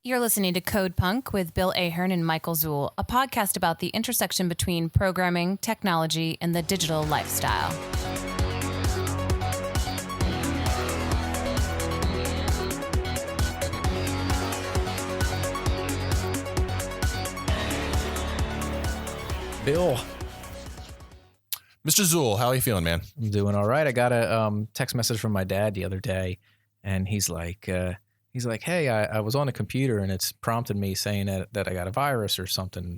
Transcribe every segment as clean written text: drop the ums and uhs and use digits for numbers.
You're listening to Codepunk with Bill Ahern and Michael Zuhl, a podcast about the intersection between programming, technology, and the digital lifestyle. Bill. Mr. Zuhl, how are you feeling, man? I'm doing all right. I got a text message from my dad the other day, and he's like, hey, I was on a computer and it's prompted me saying that I got a virus or something.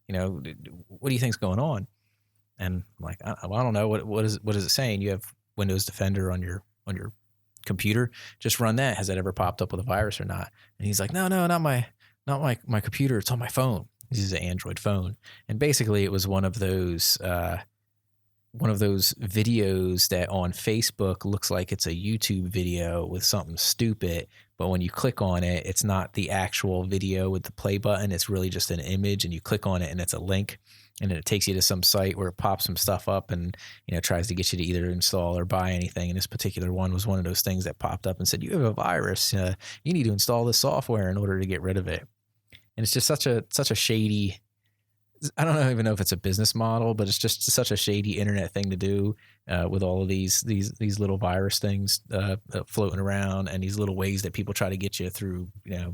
What do you think's going on? And I'm like, I don't know. What is it saying? You have Windows Defender on your computer. Just run that. Has that ever popped up with a virus or not? And he's like, no, not my computer. It's on my phone. This is an Android phone. And basically it was one of those videos that on Facebook looks like it's a YouTube video with something stupid, but when you click on it, it's not the actual video with the play button. It's really just an image, and you click on it and it's a link, and then it takes you to some site where it pops some stuff up and, tries to get you to either install or buy anything. And this particular one was one of those things that popped up and said, you have a virus. You need to install this software in order to get rid of it. And it's just such a shady, I don't even know if it's a business model, but it's just such a shady internet thing to do with all of these little virus things floating around, and these little ways that people try to get you through,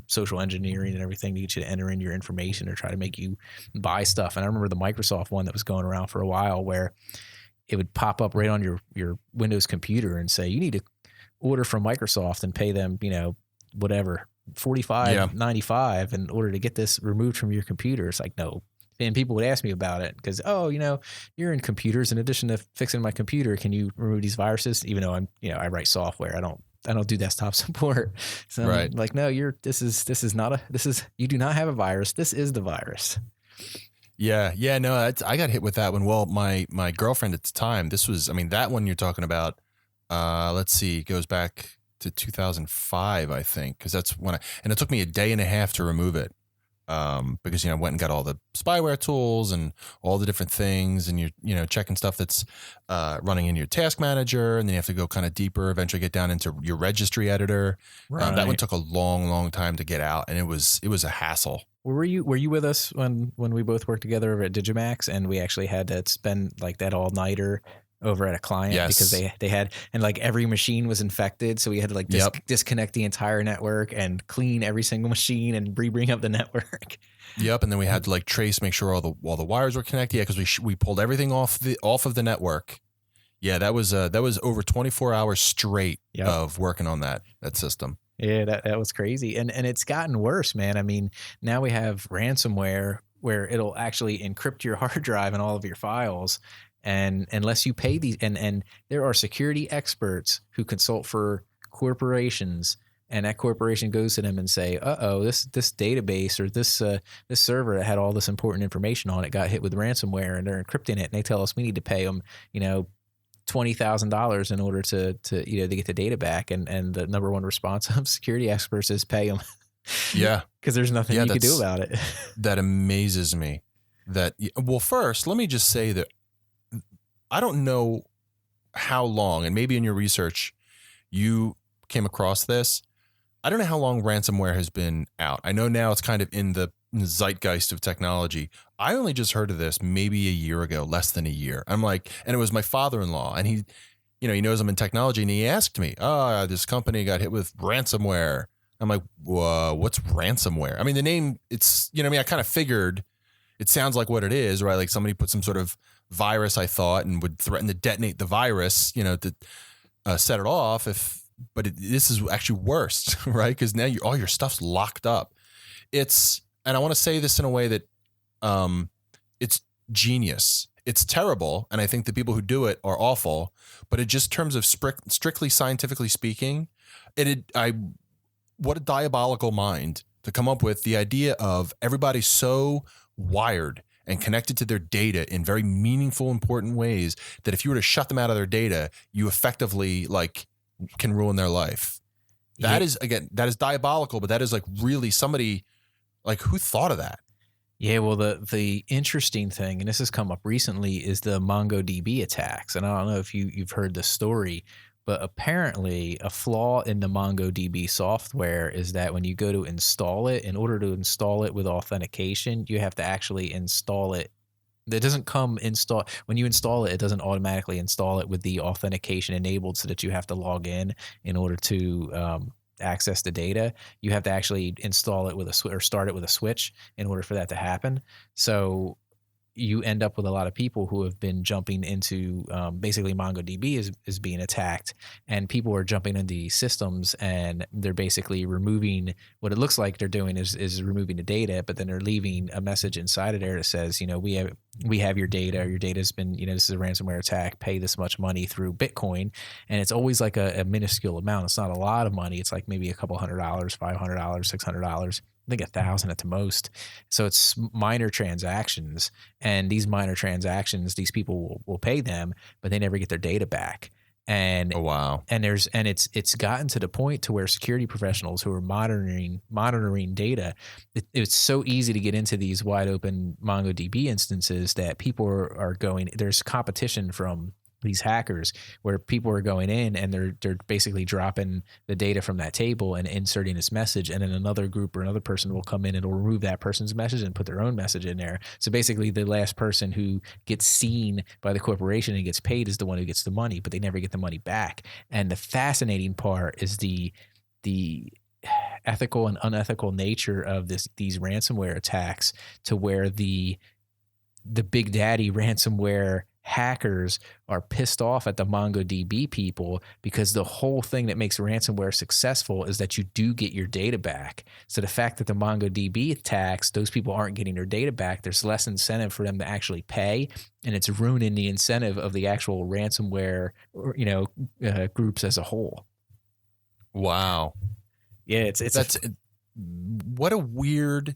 social engineering and everything to get you to enter in your information or try to make you buy stuff. And I remember the Microsoft one that was going around for a while where it would pop up right on your Windows computer and say, you need to order from Microsoft and pay them, whatever, $45.95 in order to get this removed from your computer. It's like, no. And people would ask me about it because, you're in computers. In addition to fixing my computer, can you remove these viruses? Even though I write software, I don't do desktop support. So right. I'm like, no, you do not have a virus. This is the virus. Yeah. No, I got hit with that one. Well, my girlfriend at the time, that one you're talking about, let's see, goes back to 2005, I think, because that's when and it took me a day and a half to remove it. Because, I went and got all the spyware tools and all the different things, and you're, checking stuff that's running in your task manager, and then you have to go kind of deeper, eventually get down into your registry editor. Right. That one took a long, long time to get out, and it was a hassle. Were you with us when we both worked together over at Digimax, and we actually had to spend like that all-nighter over at a client? Yes. Because they had, and like every machine was infected. So we had to disconnect the entire network and clean every single machine and bring up the network. Yep. And then we had to like make sure all the wires were connected. Yeah. Cause we pulled everything off of the network. Yeah. That was over 24 hours straight of working on that system. Yeah. That was crazy. And it's gotten worse, man. I mean, now we have ransomware where it'll actually encrypt your hard drive and all of your files. And unless you pay these, and there are security experts who consult for corporations, and that corporation goes to them and say, this database or this server that had all this important information on it got hit with ransomware, and they're encrypting it. And they tell us we need to pay them, $20,000 in order to get the data back. And the number one response of security experts is pay them. Yeah. Because there's nothing you can do about it. That amazes me. Well, first, let me just say that I don't know how long, and maybe in your research you came across this. I don't know how long ransomware has been out. I know now it's kind of in the zeitgeist of technology. I only just heard of this maybe a year ago, less than a year. I'm like, and it was my father-in-law, and he knows I'm in technology, and he asked me, this company got hit with ransomware. I'm like, what's ransomware? I mean, the name, it's, I kind of figured it sounds like what it is, right? Like somebody put some sort of virus, I thought, and would threaten to detonate the virus, to set it off. This is actually worse, right? Because now all your stuff's locked up. And I want to say this in a way that it's genius. It's terrible, and I think the people who do it are awful. But in just terms of strictly scientifically speaking, what a diabolical mind to come up with the idea of everybody so wired and connected to their data in very meaningful, important ways that if you were to shut them out of their data, you effectively can ruin their life. That is diabolical, but that is really somebody who thought of that? Yeah, well, the interesting thing, and this has come up recently, is the MongoDB attacks. And I don't know if you've heard the story But apparently a flaw in the MongoDB software is that when you go to install it, in order to install it with authentication, you have to actually install it. It doesn't come install when you install it. It doesn't automatically install it with the authentication enabled, so that you have to log in order to access the data. You have to actually install it with or start it with a switch in order for that to happen. So you end up with a lot of people who have been jumping into basically MongoDB is being attacked, and people are jumping into these systems, and they're basically removing what it looks like they're doing is removing the data, but then they're leaving a message inside of there that says, we have your data. Your data's been, this is a ransomware attack. Pay this much money through Bitcoin, and it's always like a minuscule amount. It's not a lot of money. It's like maybe a couple $100, $500, $600. I think 1,000 at the most. So it's minor transactions, and these minor transactions, these people will pay them, but they never get their data back. And oh, wow. And it's gotten to the point to where security professionals who are monitoring data, it's so easy to get into these wide open MongoDB instances that people are going. There's competition from these hackers where people are going in and they're basically dropping the data from that table and inserting this message, and then another group or another person will come in and will remove that person's message and put their own message in there. So basically the last person who gets seen by the corporation and gets paid is the one who gets the money, but they never get the money back. And the fascinating part is the ethical and unethical nature of these ransomware attacks, to where the big daddy ransomware hackers are pissed off at the MongoDB people, because the whole thing that makes ransomware successful is that you do get your data back. So the fact that the MongoDB attacks, those people aren't getting their data back, there's less incentive for them to actually pay, and it's ruining the incentive of the actual ransomware groups as a whole. Wow. Yeah, what a weird.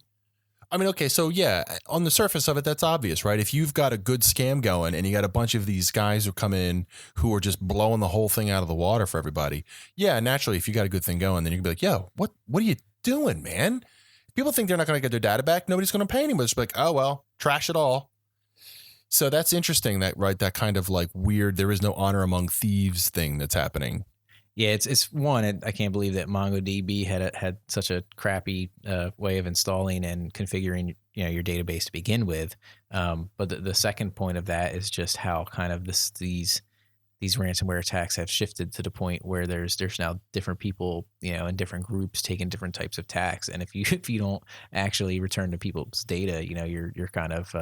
I mean, okay, so yeah, on the surface of it, that's obvious, right? If you've got a good scam going and you got a bunch of these guys who come in who are just blowing the whole thing out of the water for everybody, yeah, naturally, if you got a good thing going, then you can be like, yo, what are you doing, man? People think they're not going to get their data back. Nobody's going to pay anybody. It's like, oh, well, trash it all. So that's interesting, that kind of like weird, there is no honor among thieves thing that's happening. Yeah, it's one. I can't believe that MongoDB had such a crappy way of installing and configuring your database to begin with. But the second point of that is just how kind of these ransomware attacks have shifted to the point where there's now different people in different groups taking different types of attacks. And if you don't actually return to people's data, you're kind of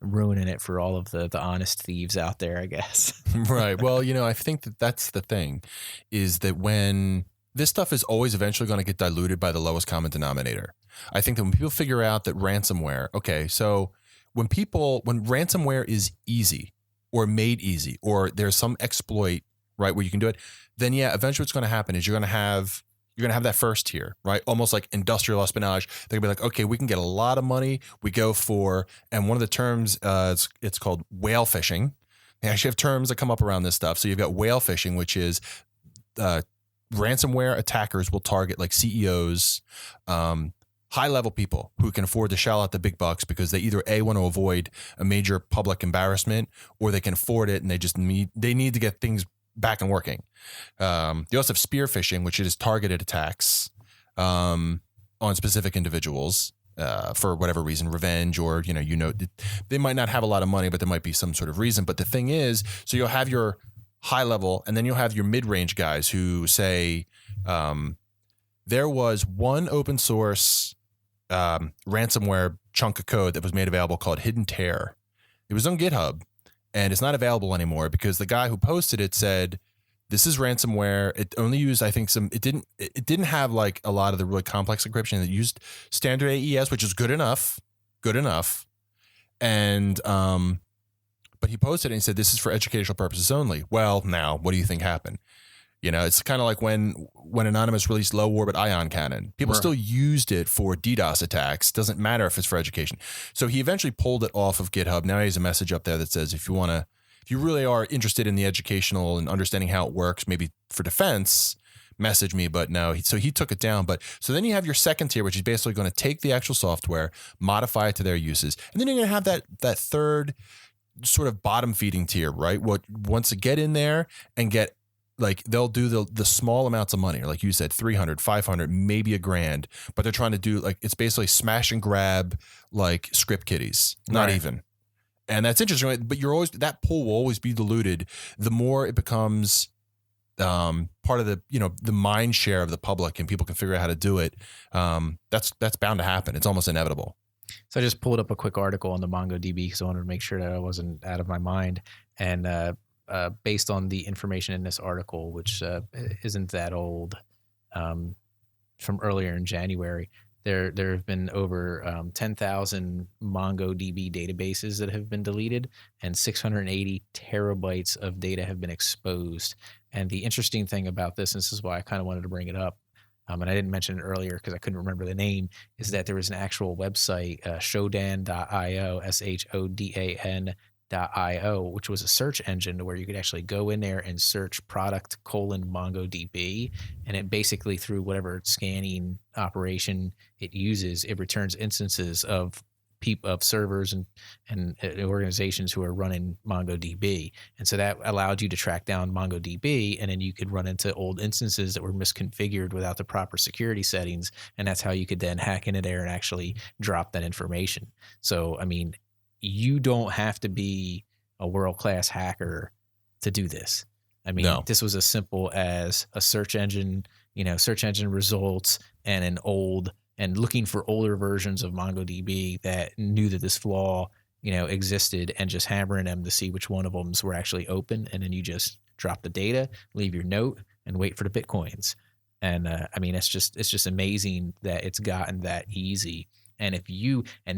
ruining it for all of the honest thieves out there, I guess. Right. Well, I think that's the thing, is that when this stuff is always eventually going to get diluted by the lowest common denominator. I think that when people figure out that ransomware, okay, so when ransomware is easy or made easy, or there's some exploit, right, where you can do it, then yeah, eventually what's going to happen is you're going to have that first tier, right? Almost like industrial espionage. They're going to be like, okay, we can get a lot of money. We go for, and one of the terms, it's called whale fishing. They actually have terms that come up around this stuff. So you've got whale fishing, which is ransomware attackers will target like CEOs, high-level people who can afford to shell out the big bucks because they either A, want to avoid a major public embarrassment, or they can afford it and they need to get things back and working. You also have spear phishing, which is targeted attacks on specific individuals for whatever reason, revenge, or they might not have a lot of money, but there might be some sort of reason. But the thing is, so you'll have your high level, and then you'll have your mid-range guys who say there was one open source ransomware chunk of code that was made available called Hidden Tear. It was on GitHub, and it's not available anymore because the guy who posted it said, this is ransomware. It only used, I think, it didn't have like a lot of the really complex encryption. It used standard AES, which is good enough. And, but he posted it and he said, this is for educational purposes only. Well, now what do you think happened? It's kind of like when Anonymous released low orbit ion cannon, people still used it for DDoS attacks. Doesn't matter if it's for education. So he eventually pulled it off of GitHub. Now he has a message up there that says, if you really are interested in the educational and understanding how it works, maybe for defense, message me. But no, so he took it down. But so then you have your second tier, which is basically going to take the actual software, modify it to their uses. And then you're going to have that third sort of bottom feeding tier, right? What wants to get in there and get like they'll do the small amounts of money, like you said, 300, 500, maybe $1,000, but they're trying to do like, it's basically smash and grab like script kiddies, not Right. even. And that's interesting, but that pool will always be diluted. The more it becomes part of the, the mind share of the public and people can figure out how to do it. That's bound to happen. It's almost inevitable. So I just pulled up a quick article on the MongoDB because I wanted to make sure that I wasn't out of my mind. And based on the information in this article, which isn't that old, from earlier in January, there have been over 10,000 MongoDB databases that have been deleted, and 680 terabytes of data have been exposed. And the interesting thing about this, and this is why I kind of wanted to bring it up, and I didn't mention it earlier because I couldn't remember the name, is that there was an actual website, shodan.io, shodan.io, which was a search engine where you could actually go in there and search product:MongoDB, and it basically, through whatever scanning operation it uses, it returns instances of servers and organizations who are running MongoDB. And so that allowed you to track down MongoDB, and then you could run into old instances that were misconfigured without the proper security settings. And that's how you could then hack into there and actually drop that information. So, I mean, you don't have to be a world-class hacker to do this. I mean, This was as simple as a search engine results and looking for older versions of MongoDB that knew that this flaw, existed, and just hammering them to see which one of them were actually open. And then you just drop the data, leave your note, and wait for the Bitcoins. And I mean, it's just amazing that it's gotten that easy. And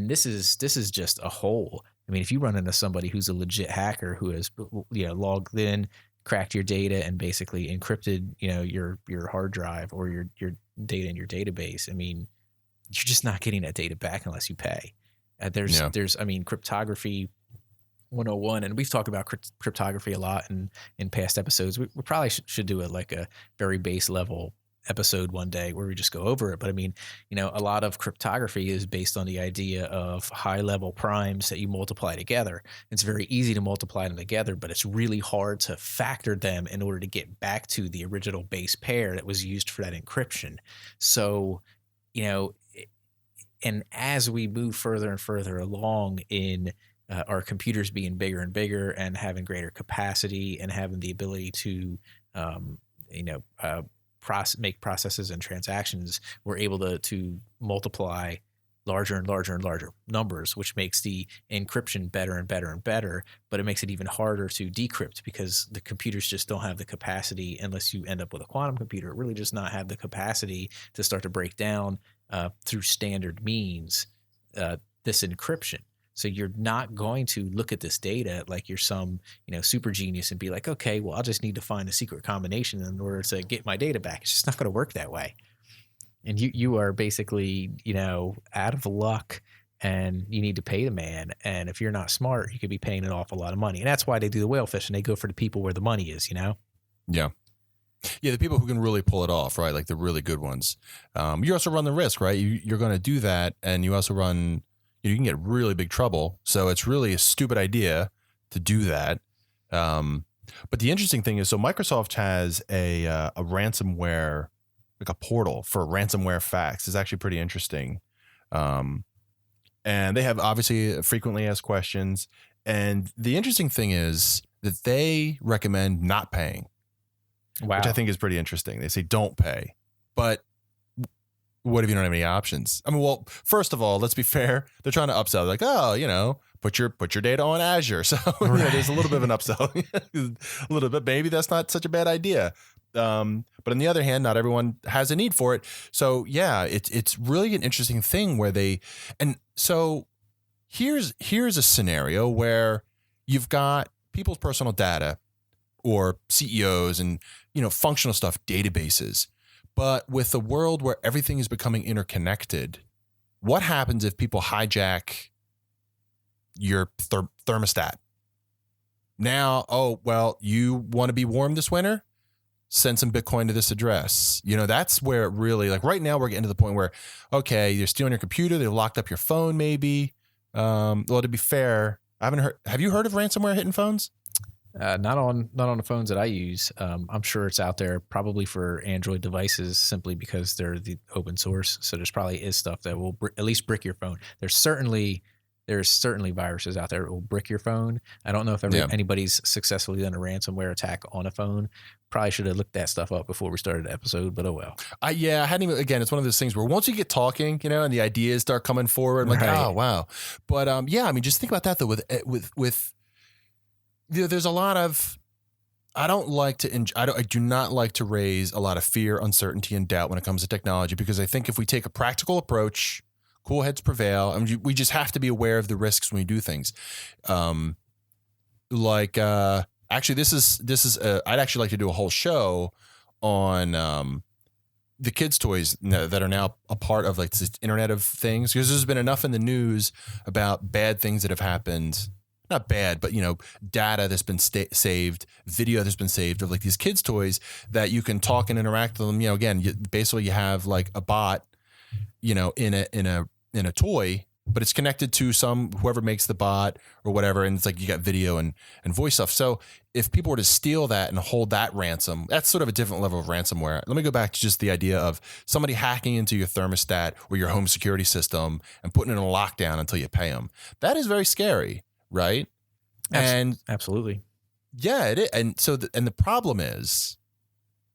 this is just a hole. I mean, if you run into somebody who's a legit hacker who has, logged in, cracked your data, and basically encrypted, your hard drive or your data in your database, I mean, you're just not getting that data back unless you pay. There's cryptography 101, and we've talked about cryptography a lot in past episodes. We probably should do a very base level episode one day where we just go over it. But I mean, a lot of cryptography is based on the idea of high level primes that you multiply together. It's very easy to multiply them together, but it's really hard to factor them in order to get back to the original base pair that was used for that encryption. So, and as we move further and further along in our computers being bigger and bigger and having greater capacity and having the ability to, make processes and transactions, we're able to multiply larger and larger and larger numbers, which makes the encryption better and better and better, but it makes it even harder to decrypt because the computers just don't have the capacity, unless you end up with a quantum computer, it really does not have the capacity to start to break down through standard means this encryption. So you're not going to look at this data like you're some, super genius and be like, okay, well, I'll just need to find a secret combination in order to get my data back. It's just not going to work that way. And you are basically, out of luck, and you need to pay the man. And if you're not smart, you could be paying an awful lot of money. And that's why they do the whale fish, and they go for the people where the money is, Yeah. Yeah, the people who can really pull it off, right? Like the really good ones. You also run the risk, right? You're going to do that, and you also run... You can get really big trouble. So it's really a stupid idea to do that. But the interesting thing is, so Microsoft has a ransomware, like a portal for ransomware facts. It's actually pretty interesting. And they have obviously frequently asked questions. And the interesting thing is that they recommend not paying, which I think is pretty interesting. They say don't pay. But what if you don't have any options? I mean, well, first of all, let's be fair. They're trying to upsell. They're like, put your data on Azure. So there's a little bit of an upsell, a little bit. Maybe that's not such a bad idea. But on the other hand, not everyone has a need for it. So yeah, it's really an interesting thing where so here's a scenario where you've got people's personal data or CEOs and, functional stuff, databases. But with a world where everything is becoming interconnected, what happens if people hijack your thermostat? Now, you want to be warm this winter? Send some Bitcoin to this address. That's where it really, like right now we're getting to the point where, okay, you're stealing your computer. They've locked up your phone maybe. Well, to be fair, I haven't heard. Have you heard of ransomware hitting phones? Not on the phones that I use. I'm sure it's out there probably for Android devices simply because they're the open source. So there's probably is stuff that will at least brick your phone. There's certainly viruses out there that will brick your phone. I don't know if anybody's successfully done a ransomware attack on a phone. Probably should have looked that stuff up before we started the episode, but oh well. I hadn't even. Again, it's one of those things where once you get talking, and the ideas start coming forward, I'm like, oh wow. But I mean, just think about that though. With there's a lot of. I do not like to raise a lot of fear, uncertainty, and doubt when it comes to technology, because I think if we take a practical approach, cool heads prevail. I mean, we just have to be aware of the risks when we do things. Actually, this is. I'd actually like to do a whole show on the kids' toys that are now a part of like this Internet of Things, because there's been enough in the news about bad things that have happened. Not bad, but data that's been saved, video that's been saved of like these kids' toys that you can talk and interact with them. Again, basically you have like a bot, in a toy, but it's connected to whoever makes the bot or whatever, and it's like you got video and voice stuff. So if people were to steal that and hold that ransom, that's sort of a different level of ransomware. Let me go back to just the idea of somebody hacking into your thermostat or your home security system and putting it in a lockdown until you pay them. That is very scary. Right. And absolutely. Yeah, it is. And so, the problem is,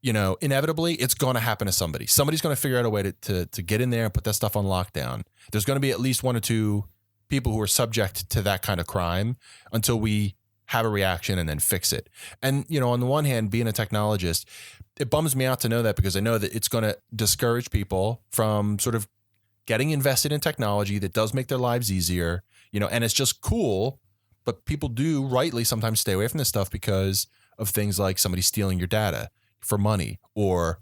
inevitably it's going to happen to somebody. Somebody's going to figure out a way to get in there and put that stuff on lockdown. There's going to be at least one or two people who are subject to that kind of crime until we have a reaction and then fix it. And, on the one hand, being a technologist, it bums me out to know that, because I know that it's going to discourage people from sort of getting invested in technology that does make their lives easier, and it's just cool. But people do rightly sometimes stay away from this stuff because of things like somebody stealing your data for money, or,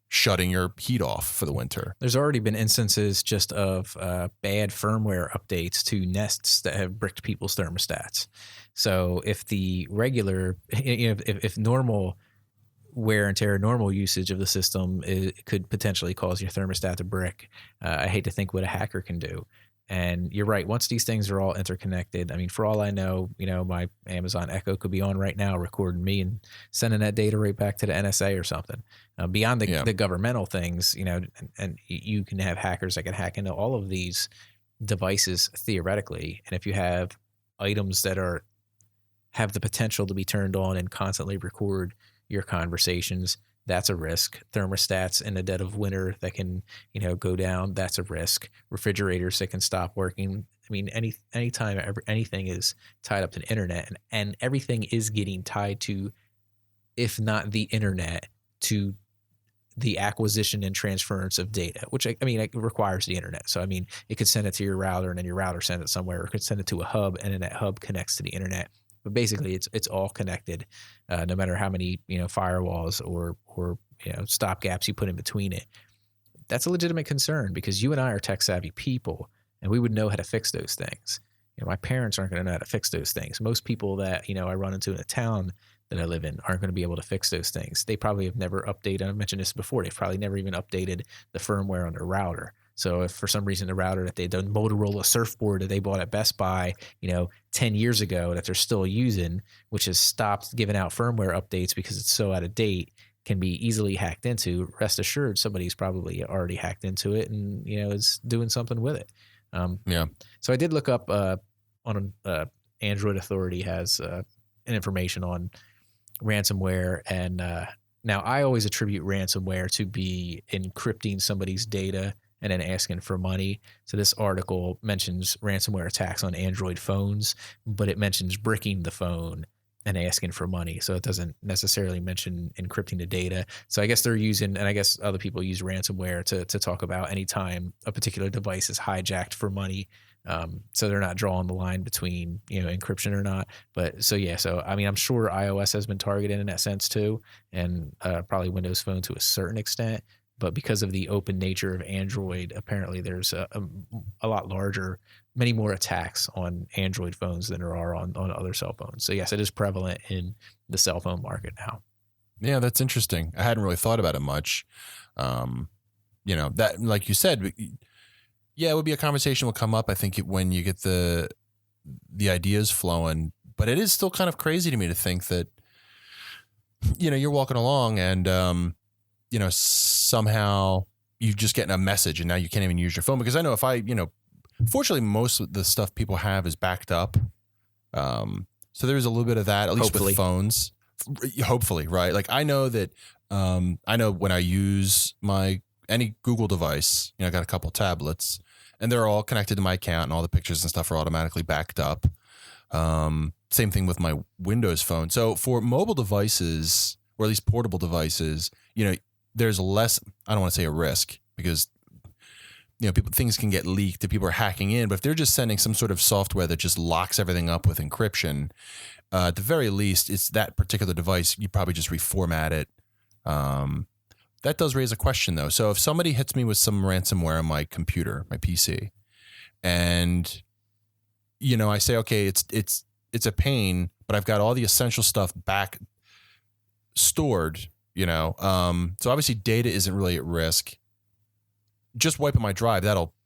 shutting your heat off for the winter. There's already been instances just of bad firmware updates to Nests that have bricked people's thermostats. So if the regular, if normal wear and tear, normal usage of the system could potentially cause your thermostat to brick, I hate to think what a hacker can do. And you're right. Once these things are all interconnected, I mean, for all I know, my Amazon Echo could be on right now recording me and sending that data right back to the NSA or something. Beyond the governmental things, and you can have hackers that can hack into all of these devices theoretically. And if you have items that have the potential to be turned on and constantly record your conversations, that's a risk. Thermostats in the dead of winter that can, go down, that's a risk. Refrigerators that can stop working. I mean, anytime anything is tied up to the internet, and everything is getting tied to, if not the internet, to the acquisition and transference of data, which it requires the internet. So, it could send it to your router, and then your router sends it somewhere, or it could send it to a hub, and then that hub connects to the internet. But basically, it's all connected, no matter how many firewalls or stop gaps you put in between it. That's a legitimate concern, because you and I are tech savvy people, and we would know how to fix those things. My parents aren't going to know how to fix those things. Most people that I run into in a town that I live in aren't going to be able to fix those things. They probably have never updated. I've mentioned this before. They've probably never even updated the firmware on their router. So if for some reason the router that they done Motorola surfboard that they bought at Best Buy, 10 years ago that they're still using, which has stopped giving out firmware updates because it's so out of date, can be easily hacked into, rest assured somebody's probably already hacked into it and, is doing something with it. So I did look up on Android Authority has information on ransomware, and now I always attribute ransomware to be encrypting somebody's data and then asking for money. So this article mentions ransomware attacks on Android phones, but it mentions bricking the phone and asking for money. So it doesn't necessarily mention encrypting the data. So I guess they're using, and I guess other people use ransomware to talk about anytime a particular device is hijacked for money. So they're not drawing the line between, encryption or not. But so I'm sure iOS has been targeted in that sense too, and probably Windows Phone to a certain extent. But because of the open nature of Android, apparently there's a lot larger, many more attacks on Android phones than there are on other cell phones. So yes, it is prevalent in the cell phone market now. Yeah, that's interesting. I hadn't really thought about it much. That, like you said, it would be a conversation will come up. I think when you get the ideas flowing, But it is still kind of crazy to me to think that, you're walking along and, somehow you just getting a message and now you can't even use your phone. Because I know if fortunately most of the stuff people have is backed up. So there's a little bit of that, at least with phones. Hopefully, right? Like I know that, I know when I use any Google device, I got a couple tablets and they're all connected to my account and all the pictures and stuff are automatically backed up. Same thing with my Windows phone. So for mobile devices, or at least portable devices, there's less, I don't want to say a risk because, things can get leaked if people are hacking in, but if they're just sending some sort of software that just locks everything up with encryption, at the very least, it's that particular device, you probably just reformat it. That does raise a question though. So if somebody hits me with some ransomware on my computer, my PC, and I say, okay, it's a pain, but I've got all the essential stuff back stored, so obviously data isn't really at risk. Just wiping my drive,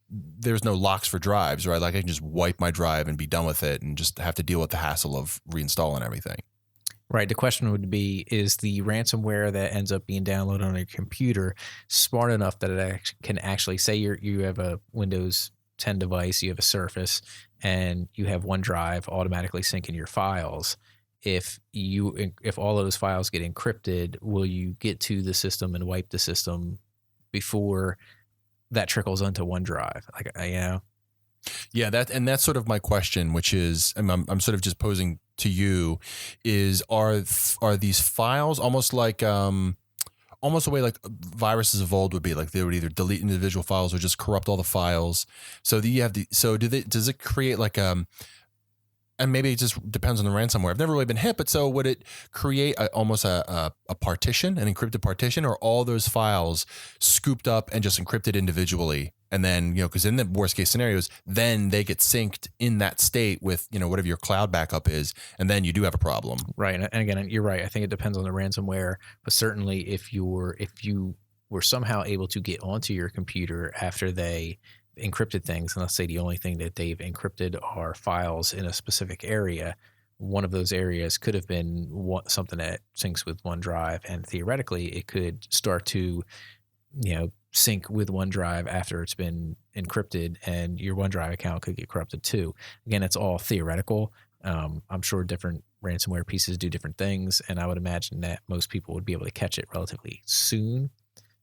there's no locks for drives, right? Like I can just wipe my drive and be done with it and just have to deal with the hassle of reinstalling everything. Right. The question would be, is the ransomware that ends up being downloaded on your computer smart enough that it can actually say you have a Windows 10 device, you have a Surface, and you have OneDrive automatically syncing your files. If all of those files get encrypted, will you get to the system and wipe the system before that trickles onto OneDrive? Yeah, that's sort of my question, which is, I'm sort of just posing to you, is are these files almost like almost the way like viruses of old would be, like they would either delete individual files or just corrupt all the files. So does it create like and maybe it just depends on the ransomware. I've never really been hit, but so would it create almost a partition, an encrypted partition, or all those files scooped up and just encrypted individually? And then, because in the worst case scenarios, then they get synced in that state with, whatever your cloud backup is. And then you do have a problem. Right. And again, you're right. I think it depends on the ransomware, but certainly if you were somehow able to get onto your computer after they encrypted things, and let's say the only thing that they've encrypted are files in a specific area, one of those areas could have been something that syncs with OneDrive, and theoretically it could start to sync with OneDrive after it's been encrypted, and your OneDrive account could get corrupted too. Again, it's all theoretical. I'm sure different ransomware pieces do different things, and I would imagine that most people would be able to catch it relatively soon.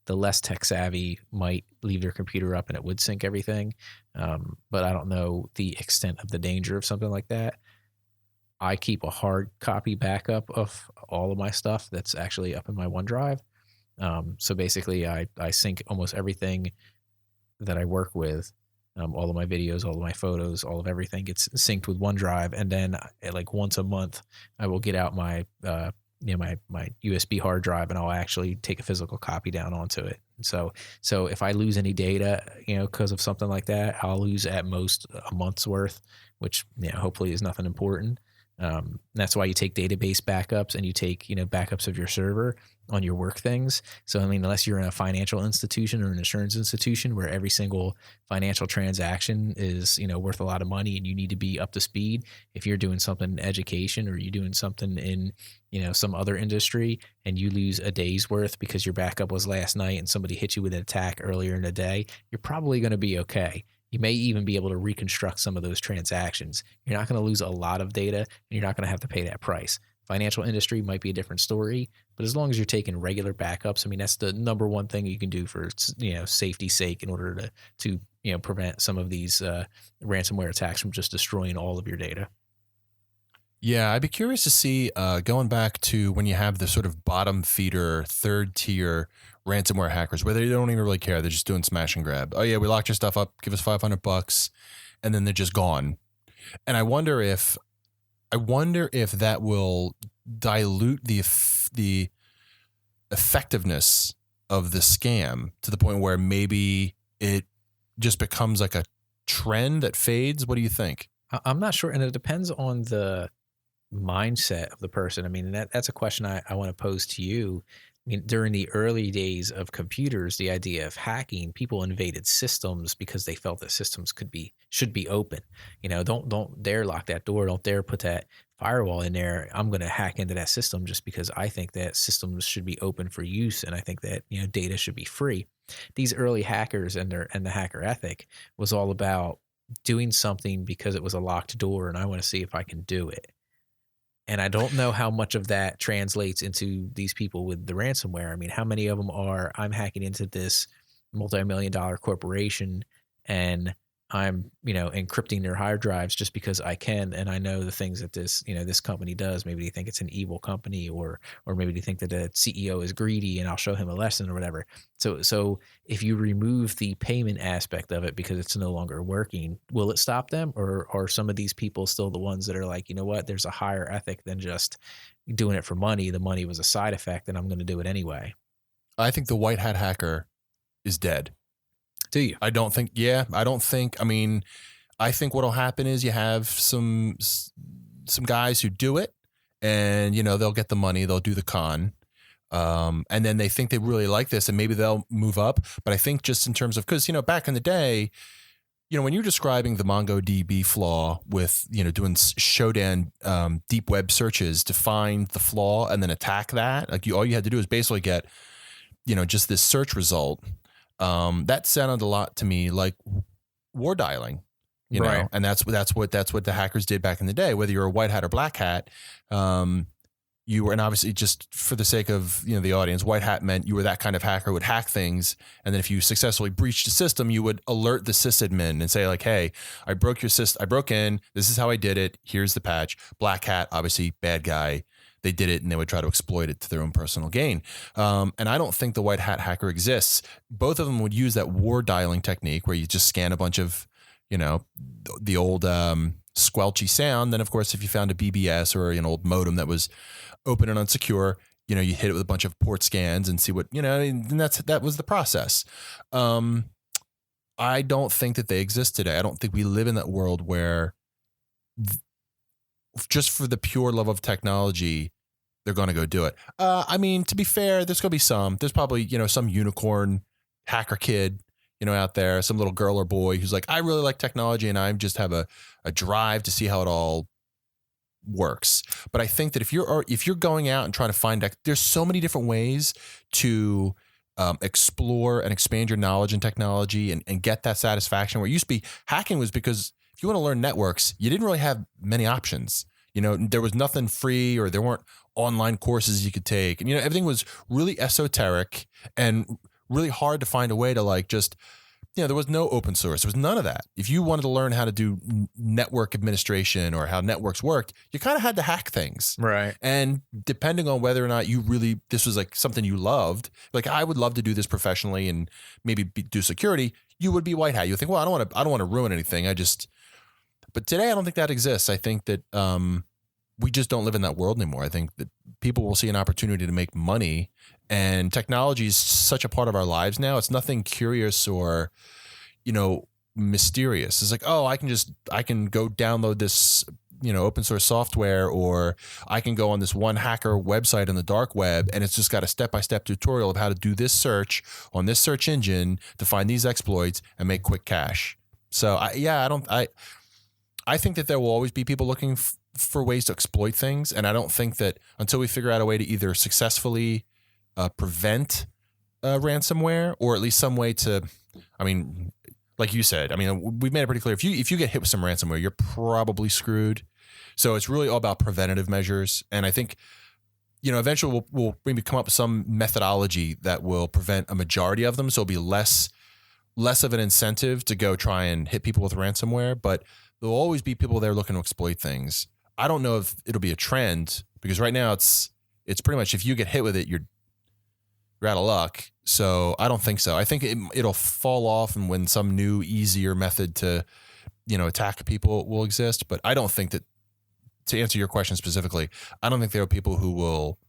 The less tech savvy might leave their computer up and it would sync everything. But I don't know the extent of the danger of something like that. I keep a hard copy backup of all of my stuff that's actually up in my OneDrive. So basically I sync almost everything that I work with. All of my videos, all of my photos, all of everything gets synced with OneDrive. And then like once a month, I will get out my my USB hard drive, and I'll actually take a physical copy down onto it. So if I lose any data, because of something like that, I'll lose at most a month's worth, which hopefully is nothing important. That's why you take database backups and you take backups of your server on your work things. So unless you're in a financial institution or an insurance institution where every single financial transaction is worth a lot of money and you need to be up to speed, if you're doing something in education or you're doing something in some other industry and you lose a day's worth because your backup was last night and somebody hit you with an attack earlier in the day, you're probably going to be okay. You may even be able to reconstruct some of those transactions. You're not going to lose a lot of data, and you're not going to have to pay that price. Financial industry might be a different story, but as long as you're taking regular backups, that's the number one thing you can do for safety's sake in order to prevent some of these ransomware attacks from just destroying all of your data. Yeah, I'd be curious to see, going back to when you have the sort of bottom feeder, third tier ransomware hackers, where they don't even really care. They're just doing smash and grab. Oh yeah, we locked your stuff up. Give us $500, and then they're just gone. And I wonder if that will dilute the effectiveness of the scam to the point where maybe it just becomes like a trend that fades. What do you think? I'm not sure, and it depends on the mindset of the person. That's a question I want to pose to you. During the early days of computers, the idea of hacking, people invaded systems because they felt that systems should be open. Don't dare lock that door. Don't dare put that firewall in there, I'm going to hack into that system just because I think that systems should be open for use, and I think that data should be free. These early hackers and the hacker ethic was all about doing something because it was a locked door, and I want to see if I can do it. And I don't know how much of that translates into these people with the ransomware. I mean, how many of them are, I'm hacking into this multi-million-dollar corporation and I'm, encrypting their hard drives just because I can, and I know the things that this company does. Maybe they think it's an evil company, or maybe they think that the CEO is greedy, and I'll show him a lesson or whatever. So if you remove the payment aspect of it because it's no longer working, will it stop them, or are some of these people still the ones that are like, you know what, there's a higher ethic than just doing it for money. The money was a side effect, and I'm going to do it anyway. I think the white hat hacker is dead. Do you? I think what'll happen is you have some guys who do it, and they'll get the money, they'll do the con, and then they think they really like this, and maybe they'll move up. But I think just in terms of, because back in the day, when you're describing the MongoDB flaw with doing Shodan deep web searches to find the flaw and then attack that, like all you had to do is basically get just this search result. That sounded a lot to me like war dialing, right. And that's what the hackers did back in the day. Whether you're a white hat or black hat, you were, and obviously just for the sake of the audience, white hat meant you were that kind of hacker who would hack things, and then if you successfully breached the system, you would alert the sysadmin and say like, "Hey, I broke your system. I broke in. This is how I did it. Here's the patch." Black hat, obviously bad guy. They did it and they would try to exploit it to their own personal gain. And I don't think the white hat hacker exists. Both of them would use that war dialing technique where you just scan a bunch of, the old squelchy sound. Then, of course, if you found a BBS or an old modem that was open and unsecure, you hit it with a bunch of port scans and see what, and that was the process. I don't think that they exist today. I don't think we live in that world where just for the pure love of technology, they're going to go do it. To be fair, there's going to be there's probably, some unicorn hacker kid, out there, some little girl or boy who's like, I really like technology and I just have a drive to see how it all works. But I think that if you're going out and trying to find, there's so many different ways to explore and expand your knowledge in technology and get that satisfaction. Where it used to be hacking was because if you want to learn networks, you didn't really have many options. There was nothing free, or there weren't online courses you could take. And, everything was really esoteric and really hard to find a way to there was no open source. There was none of that. If you wanted to learn how to do network administration or how networks worked, you kind of had to hack things. Right. And depending on whether or not this was like something you loved, like I would love to do this professionally and maybe do security, you would be white hat. You would think, well, I don't want to ruin anything. But today I don't think that exists. I think that we just don't live in that world anymore. I think that people will see an opportunity to make money, and technology is such a part of our lives now. It's nothing curious or, mysterious. It's like, oh, I can go download this, open source software, or I can go on this one hacker website on the dark web, and it's just got a step-by-step tutorial of how to do this search on this search engine to find these exploits and make quick cash. So I think that there will always be people looking for ways to exploit things. And I don't think that until we figure out a way to either successfully prevent ransomware, or at least some way to, like you said, we've made it pretty clear. If you get hit with some ransomware, you're probably screwed. So it's really all about preventative measures. And I think, eventually we'll maybe come up with some methodology that will prevent a majority of them. So it'll be less of an incentive to go try and hit people with ransomware, but there'll always be people there looking to exploit things. I don't know if it'll be a trend, because right now it's pretty much if you get hit with it, you're out of luck. So I don't think so. I think it'll fall off, and when some new, easier method to, attack people will exist. But I don't think that, to answer your question specifically, I don't think there are people who will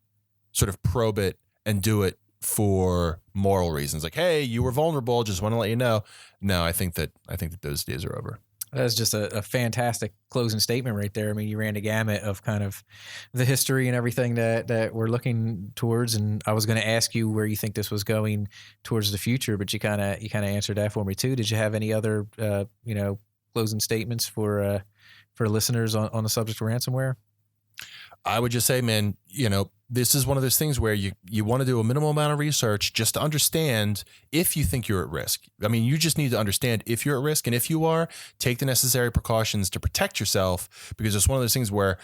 sort of probe it and do it for moral reasons. Like, hey, you were vulnerable, just want to let you know. No, I think that those days are over. That's just a fantastic closing statement right there. You ran a gamut of kind of the history and everything that we're looking towards. And I was going to ask you where you think this was going towards the future, but you kind of answered that for me too. Did you have any other, closing statements for listeners on the subject of ransomware? I would just say, man, this is one of those things where you want to do a minimal amount of research just to understand if you think you're at risk. I mean, you just need to understand if you're at risk, and if you are, take the necessary precautions to protect yourself, because it's one of those things where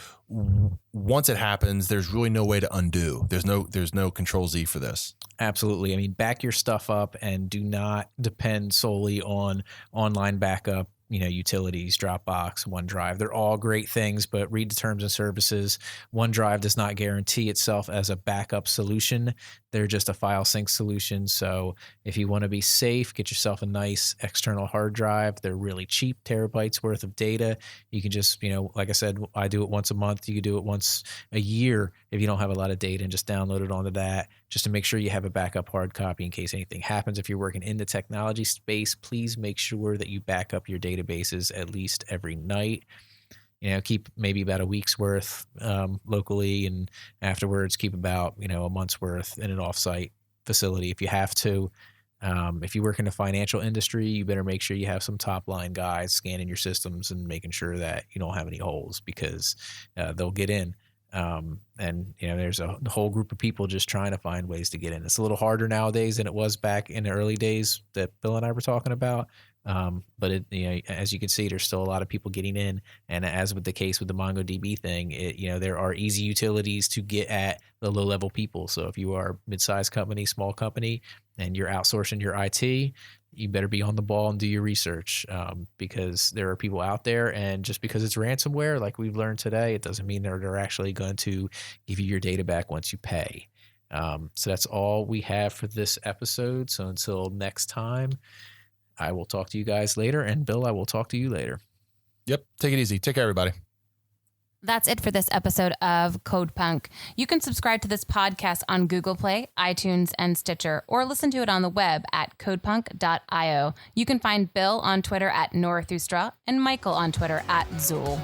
once it happens, there's really no way to undo. There's no Control Z for this. Absolutely. I mean, back your stuff up and do not depend solely on online backup. Utilities, Dropbox, OneDrive, they're all great things, but read the terms and services. OneDrive does not guarantee itself as a backup solution. They're just a file sync solution. So if you want to be safe, get yourself a nice external hard drive. They're really cheap, terabytes worth of data. You can just, like I said, I do it once a month. You can do it once a year if you don't have a lot of data, and just download it onto that just to make sure you have a backup hard copy in case anything happens. If you're working in the technology space, please make sure that you back up your databases at least every night. Keep maybe about a week's worth locally, and afterwards keep about, a month's worth in an offsite facility if you have to. If you work in the financial industry, you better make sure you have some top line guys scanning your systems and making sure that you don't have any holes, because they'll get in. There's a whole group of people just trying to find ways to get in. It's a little harder nowadays than it was back in the early days that Bill and I were talking about. But as you can see, there's still a lot of people getting in. And as with the case with the MongoDB thing, there are easy utilities to get at the low level people. So if you are a mid-sized company, small company, and you're outsourcing your IT, you better be on the ball and do your research, because there are people out there, and just because it's ransomware, like we've learned today, it doesn't mean they're actually going to give you your data back once you pay. So that's all we have for this episode. So until next time, I will talk to you guys later, and Bill, I will talk to you later. Yep. Take it easy. Take care, everybody. That's it for this episode of Codepunk. You can subscribe to this podcast on Google Play, iTunes, and Stitcher, or listen to it on the web at codepunk.io. You can find Bill on Twitter at Norathustra and Michael on Twitter at Zool.